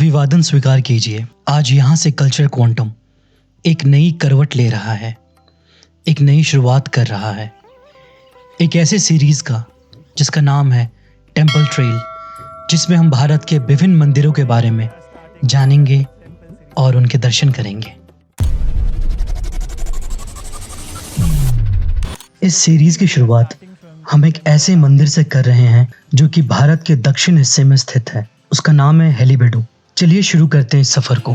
अभिवादन स्वीकार कीजिए। आज यहाँ से कल्चर क्वांटम एक नई करवट ले रहा है, एक नई शुरुआत कर रहा है, एक ऐसे सीरीज का जिसका नाम है टेम्पल ट्रेल, जिसमें हम भारत के विभिन्न मंदिरों के बारे में जानेंगे और उनके दर्शन करेंगे। इस सीरीज की शुरुआत हम एक ऐसे मंदिर से कर रहे हैं जो कि भारत के दक्षिण हिस्से में स्थित है। उसका नाम है हेलीबेडु। चलिए शुरू करते हैं इस सफर को।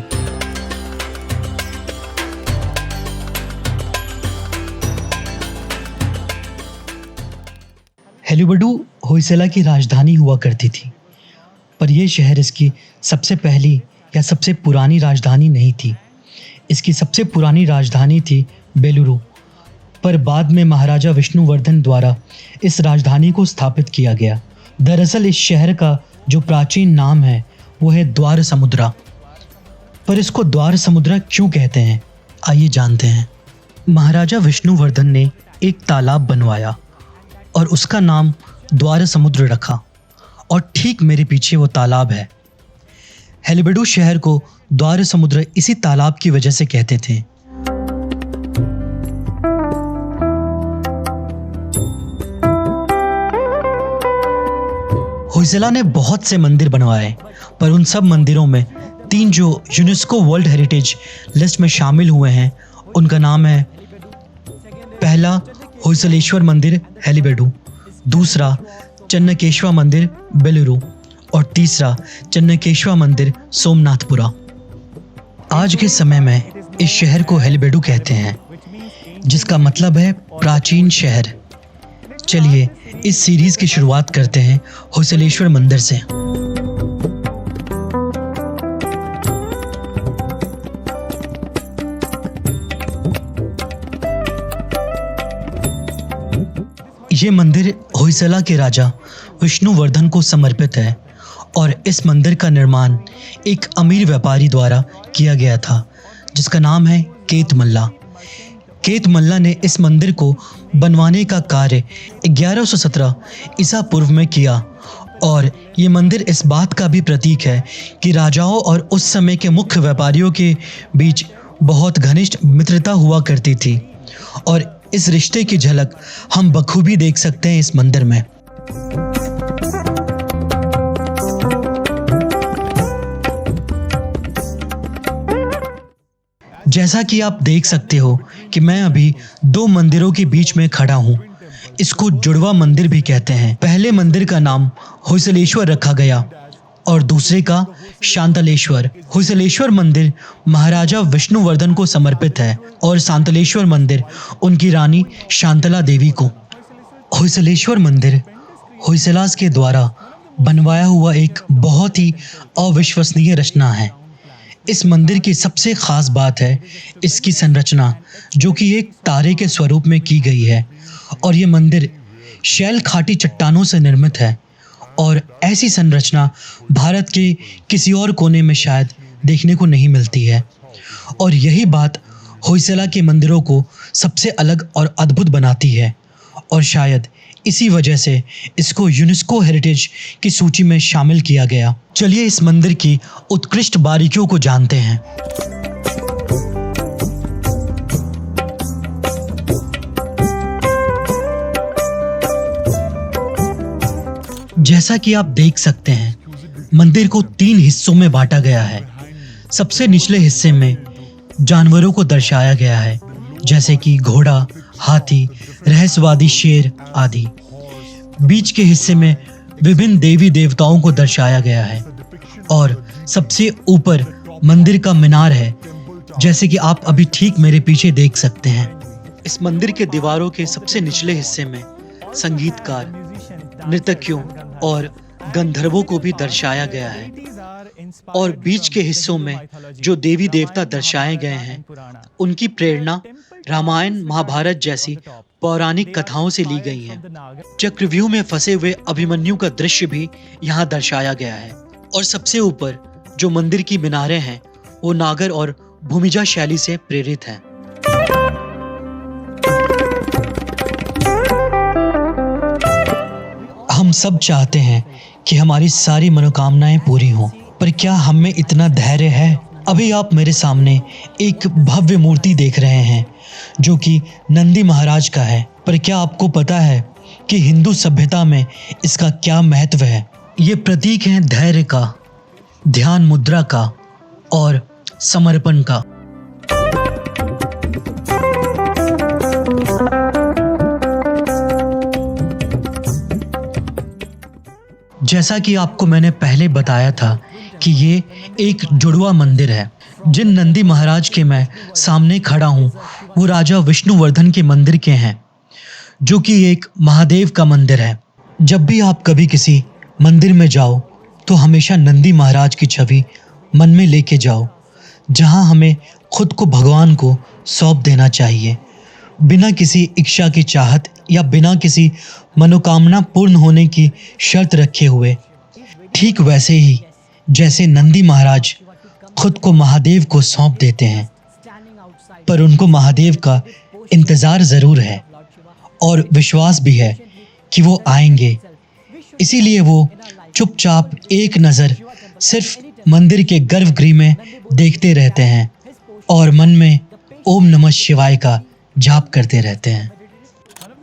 हेलीबेडु होयसला की राजधानी हुआ करती थी, पर यह शहर इसकी सबसे पहली या सबसे पुरानी राजधानी नहीं थी। इसकी सबसे पुरानी राजधानी थी बेलुरु, पर बाद में महाराजा विष्णुवर्धन द्वारा इस राजधानी को स्थापित किया गया। दरअसल इस शहर का जो प्राचीन नाम है वो है द्वार समुद्रा। पर इसको द्वार समुद्रा क्यों कहते हैं, आइए जानते हैं। महाराजा विष्णुवर्धन ने एक तालाब बनवाया और उसका नाम द्वार समुद्र रखा, और ठीक मेरे पीछे वो तालाब है। हेलीबेडु शहर को द्वार समुद्र इसी तालाब की वजह से कहते थे। होयसला ने बहुत से मंदिर बनवाए, पर उन सब मंदिरों में 3 जो यूनेस्को वर्ल्ड हेरिटेज लिस्ट में शामिल हुए हैं उनका नाम है, पहला होयसलेश्वर मंदिर हेलीबेडु, दूसरा चन्नकेश्वर मंदिर बेलुरु और तीसरा चन्नकेश्वर मंदिर सोमनाथपुरा। आज के समय में इस शहर को हेलीबेडु कहते हैं, जिसका मतलब है प्राचीन शहर। चलिए इस सीरीज की शुरुआत करते हैं होयसलेश्वर मंदिर से। ये मंदिर होयसला के राजा विष्णुवर्धन को समर्पित है और इस मंदिर का निर्माण एक अमीर व्यापारी द्वारा किया गया था, जिसका नाम है केत मल्ला। केत मल्ला ने इस मंदिर को बनवाने का कार्य 1117 ईसा पूर्व में किया, और ये मंदिर इस बात का भी प्रतीक है कि राजाओं और उस समय के मुख्य व्यापारियों के बीच बहुत घनिष्ठ मित्रता हुआ करती थी, और इस रिश्ते की झलक हम बखूबी देख सकते हैं इस मंदिर में। जैसा कि आप देख सकते हो कि मैं अभी 2 मंदिरों के बीच में खड़ा हूँ। इसको जुड़वा मंदिर भी कहते हैं। पहले मंदिर का नाम होयसलेश्वर रखा गया और दूसरे का शांतलेश्वर। होयसलेश्वर मंदिर महाराजा विष्णुवर्धन को समर्पित है और शांतलेश्वर मंदिर उनकी रानी शांतला देवी को। होयसलेश्वर मंदिर होयसलास के द्वारा बनवाया हुआ एक बहुत ही अविश्वसनीय रचना है। इस मंदिर की सबसे खास बात है इसकी संरचना, जो कि एक तारे के स्वरूप में की गई है, और ये मंदिर शैल खाटी चट्टानों से निर्मित है, और ऐसी संरचना भारत के किसी और कोने में शायद देखने को नहीं मिलती है। और यही बात होयसला के मंदिरों को सबसे अलग और अद्भुत बनाती है, और शायद इसी वजह से इसको यूनेस्को हेरिटेज की सूची में शामिल किया गया। चलिए इस मंदिर की उत्कृष्ट बारीकियों को जानते हैं। जैसा कि आप देख सकते हैं, मंदिर को 3 हिस्सों में बांटा गया है। सबसे निचले हिस्से में जानवरों को दर्शाया गया है, जैसे कि घोड़ा, हाथी, रहस्यवादी शेर आदि। बीच के हिस्से में विभिन्न देवी देवताओं को दर्शाया गया है, और सबसे ऊपर मंदिर का मीनार है, जैसे कि आप अभी ठीक मेरे पीछे देख सकते हैं। इस मंदिर के दीवारों के सबसे निचले हिस्से में संगीतकार, नर्तकियों और गंधर्वों को भी दर्शाया गया है, और बीच के हिस्सों में जो देवी देवता दर्शाए गए हैं उनकी प्रेरणा रामायण महाभारत जैसी पौराणिक कथाओं से ली गई है। चक्रव्यूह में फंसे हुए अभिमन्यु का दृश्य भी यहाँ दर्शाया गया है, और सबसे ऊपर जो मंदिर की मीनारें हैं वो नागर और भूमिजा शैली से प्रेरित हैं। हम सब चाहते हैं कि हमारी सारी मनोकामनाएं पूरी हों, पर क्या हम में इतना धैर्य है? अभी आप मेरे सामने एक भव्य मूर्ति देख रहे हैं जो कि नंदी महाराज का है। पर क्या आपको पता है कि हिंदू सभ्यता में इसका क्या महत्व है? ये प्रतीक है धैर्य का, ध्यान मुद्रा का और समर्पण का। जैसा कि आपको मैंने पहले बताया था कि ये एक जुड़वा मंदिर है। जिन नंदी महाराज के मैं सामने खड़ा हूँ वो राजा विष्णुवर्धन के मंदिर के हैं, जो कि एक महादेव का मंदिर है। जब भी आप कभी किसी मंदिर में जाओ तो हमेशा नंदी महाराज की छवि मन में लेके जाओ, जहाँ हमें खुद को भगवान को सौंप देना चाहिए, बिना किसी इच्छा की चाहत या बिना किसी मनोकामना पूर्ण होने की शर्त रखे हुए। ठीक वैसे ही जैसे नंदी महाराज खुद को महादेव को सौंप देते हैं, पर उनको महादेव का इंतज़ार ज़रूर है और विश्वास भी है कि वो आएंगे। इसीलिए वो चुपचाप एक नज़र सिर्फ मंदिर के गर्भगृह में देखते रहते हैं और मन में ओम नमः शिवाय का जाप करते रहते हैं।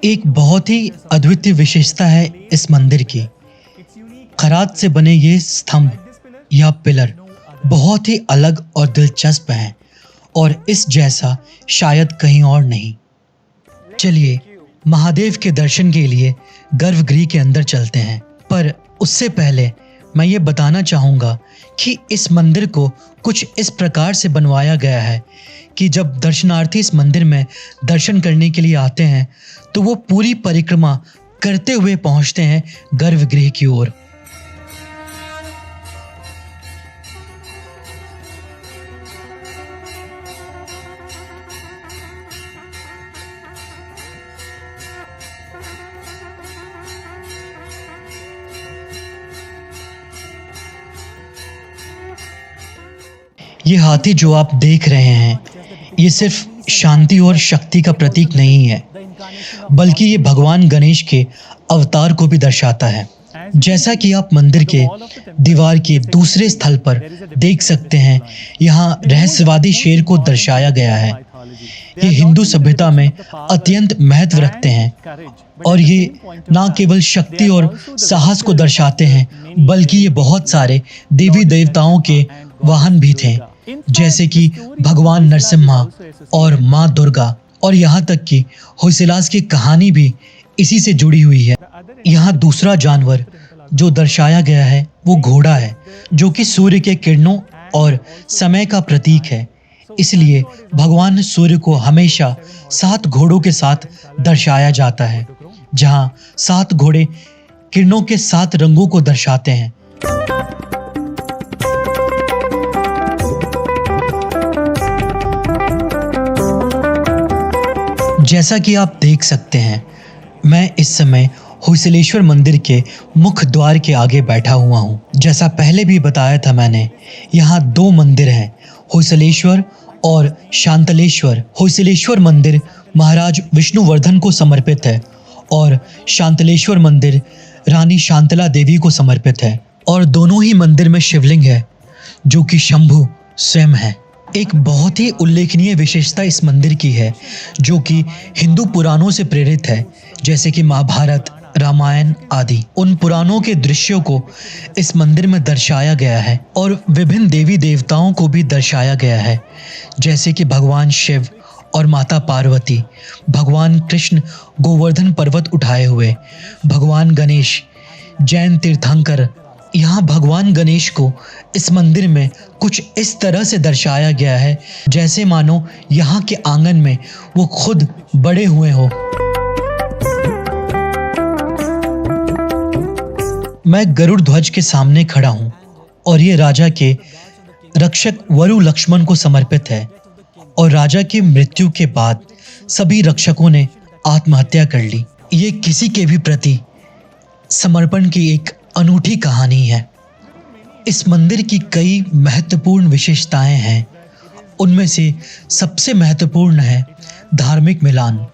एक बहुत ही अद्वितीय विशेषता है इस मंदिर की। खराद से बने ये स्तंभ या पिलर बहुत ही अलग और दिलचस्प हैं और इस जैसा शायद कहीं और नहीं। चलिए महादेव के दर्शन के लिए गर्भगृह के अंदर चलते हैं, पर उससे पहले मैं ये बताना चाहूँगा कि इस मंदिर को कुछ इस प्रकार से बनवाया गया है कि जब दर्शनार्थी इस मंदिर में दर्शन करने के लिए आते हैं तो वो पूरी परिक्रमा करते हुए पहुंचते हैं गर्भगृह की ओर। ये हाथी जो आप देख रहे हैं ये सिर्फ शांति और शक्ति का प्रतीक नहीं है, बल्कि ये भगवान गणेश के अवतार को भी दर्शाता है। जैसा कि आप मंदिर के दीवार के दूसरे स्थल पर देख सकते हैं, यहाँ रहस्यवादी शेर को दर्शाया गया है। ये हिंदू सभ्यता में अत्यंत महत्व रखते हैं और ये न केवल शक्ति और साहस को दर्शाते हैं, बल्कि ये बहुत सारे देवी देवताओं के वाहन भी थे, जैसे कि भगवान नरसिम्हा और माँ दुर्गा। और यहाँ तक कि होयसलास की कहानी भी इसी से जुड़ी हुई है। यहाँ दूसरा जानवर जो दर्शाया गया है वो घोड़ा है, जो कि सूर्य के किरणों और समय का प्रतीक है। इसलिए भगवान सूर्य को हमेशा 7 घोड़ों के साथ दर्शाया जाता है, जहाँ 7 घोड़े किरणों के 7 रंगों को दर्शाते हैं। जैसा कि आप देख सकते हैं, मैं इस समय होयसलेश्वर मंदिर के मुख्य द्वार के आगे बैठा हुआ हूँ। जैसा पहले भी बताया था मैंने, यहाँ 2 मंदिर हैं, होयसलेश्वर और शांतलेश्वर। होयसलेश्वर मंदिर महाराज विष्णुवर्धन को समर्पित है और शांतलेश्वर मंदिर रानी शांतला देवी को समर्पित है। और दोनों ही मंदिर में शिवलिंग है जो कि शंभु स्वयं है। एक बहुत ही उल्लेखनीय विशेषता इस मंदिर की है जो कि हिंदू पुराणों से प्रेरित है, जैसे कि महाभारत, रामायण आदि। उन पुराणों के दृश्यों को इस मंदिर में दर्शाया गया है और विभिन्न देवी देवताओं को भी दर्शाया गया है, जैसे कि भगवान शिव और माता पार्वती, भगवान कृष्ण गोवर्धन पर्वत उठाए हुए, भगवान गणेश, जैन तीर्थंकर। यहाँ भगवान गणेश को इस मंदिर में कुछ इस तरह से दर्शाया गया है जैसे मानो यहाँ के आंगन में वो खुद बड़े हुए हो। मैं गरुड़ ध्वज के सामने खड़ा हूँ और ये राजा के रक्षक वरु लक्ष्मण को समर्पित है। और राजा की मृत्यु के बाद सभी रक्षकों ने आत्महत्या कर ली। ये किसी के भी प्रति समर्पण की एक अनूठी कहानी है। इस मंदिर की कई महत्वपूर्ण विशेषताएं हैं। उनमें से सबसे महत्वपूर्ण है धार्मिक मिलान।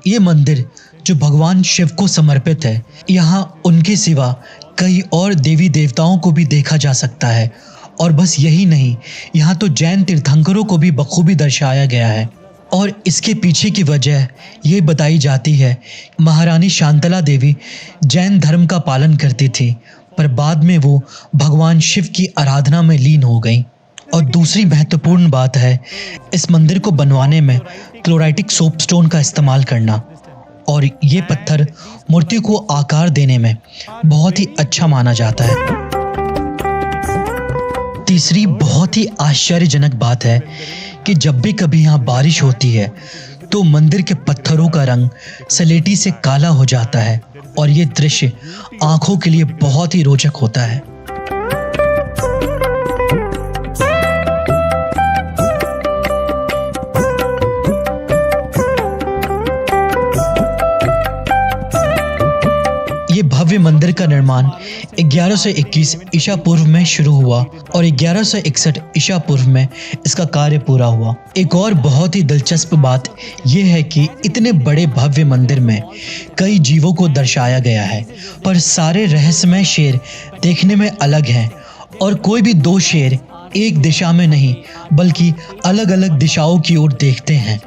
ये मंदिर जो भगवान शिव को समर्पित है, यहाँ उनके सिवा कई और देवी देवताओं को भी देखा जा सकता है और बस यही नहीं, यहाँ तो जैन तीर्थंकरों को भी बखूबी दर्शाया गया है। और इसके पीछे की वजह ये बताई जाती है, महारानी शांतला देवी जैन धर्म का पालन करती थी, पर बाद में वो भगवान शिव की आराधना में लीन हो गई। और दूसरी महत्वपूर्ण बात है इस मंदिर को बनवाने में क्लोराइटिक सोपस्टोन का इस्तेमाल करना, और ये पत्थर मूर्ति को आकार देने में बहुत ही अच्छा माना जाता है। तीसरी बहुत ही आश्चर्यजनक बात है कि जब भी कभी यहाँ बारिश होती है तो मंदिर के पत्थरों का रंग सलेटी से काला हो जाता है, और ये दृश्य आंखों के लिए बहुत ही रोचक होता है। ये भव्य मंदिर का निर्माण 1121 ईसा पूर्व में शुरू हुआ और 1161 ईसा पूर्व में इसका कार्य पूरा हुआ। एक और बहुत ही दिलचस्प बात यह है कि इतने बड़े भव्य मंदिर में कई जीवों को दर्शाया गया है, पर सारे रहस्यमय शेर देखने में अलग हैं, और कोई भी दो शेर एक दिशा में नहीं बल्कि अलग अलग दिशाओं की ओर देखते हैं।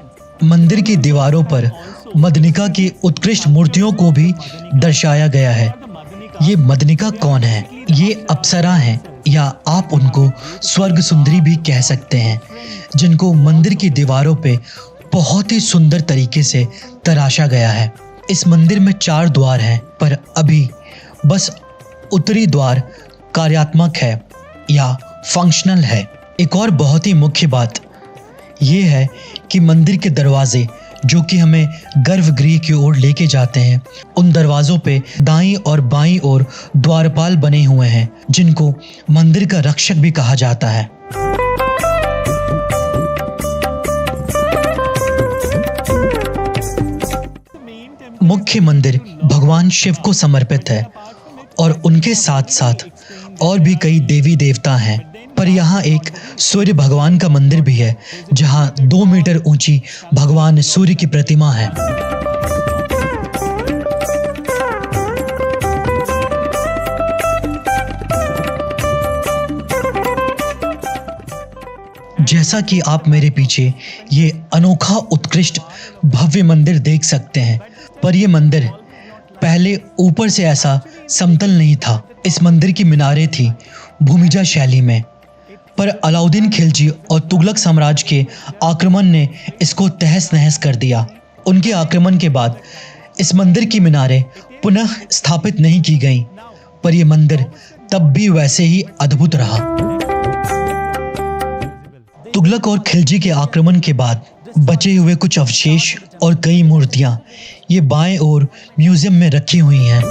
मंदिर की दीवारों पर मदनिका की उत्कृष्ट मूर्तियों को भी दर्शाया गया है। ये मदनिका कौन है? ये अप्सरा हैं, या आप उनको स्वर्ग सुंदरी भी कह सकते हैं, जिनको मंदिर की दीवारों पे बहुत ही सुंदर तरीके से तराशा गया है। इस मंदिर में 4 द्वार हैं, पर अभी बस उत्तरी द्वार कार्यात्मक है या फंक्शनल है। एक और बहुत ही मुख्य बात यह है कि मंदिर के दरवाजे जो कि हमें गर्भगृह की ओर लेके जाते हैं, उन दरवाजों पे दाईं और बाईं ओर द्वारपाल बने हुए हैं, जिनको मंदिर का रक्षक भी कहा जाता है। मुख्य मंदिर भगवान शिव को समर्पित है और उनके साथ साथ और भी कई देवी देवता हैं, पर यहाँ एक सूर्य भगवान का मंदिर भी है, जहाँ 2 मीटर ऊंची भगवान सूर्य की प्रतिमा है। जैसा कि आप मेरे पीछे ये अनोखा उत्कृष्ट भव्य मंदिर देख सकते हैं, पर यह मंदिर पहले ऊपर से ऐसा समतल नहीं था। इस मंदिर की मीनारें थी भूमिजा शैली में, पर अलाउद्दीन खिलजी और तुगलक साम्राज्य के आक्रमण ने इसको तहस नहस कर दिया। उनके आक्रमण के बाद इस मंदिर की मीनारें पुनः स्थापित नहीं की गईं, पर यह मंदिर तब भी वैसे ही अद्भुत रहा। तुगलक और खिलजी के आक्रमण के बाद बचे हुए कुछ अवशेष और कई मूर्तियां ये बाएं ओर म्यूजियम में रखी हुई हैं।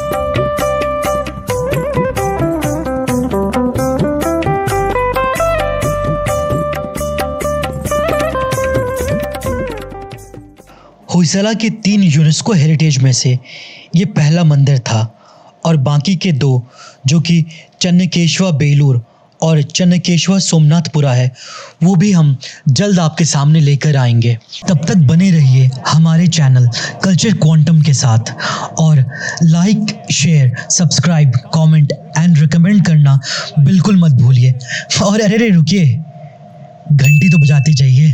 होयसला के 3 यूनेस्को हेरिटेज में से ये पहला मंदिर था, और बाकी के 2 जो कि चन्नकेशवा बेलूर और चन्नकेशवा सोमनाथपुरा है, वो भी हम जल्द आपके सामने लेकर आएंगे। तब तक बने रहिए हमारे चैनल कल्चर क्वांटम के साथ, और like, share, subscribe, comment and recommend करना बिल्कुल मत भूलिए। और अरे रुकिए, घंटी तो बजाती जाइए।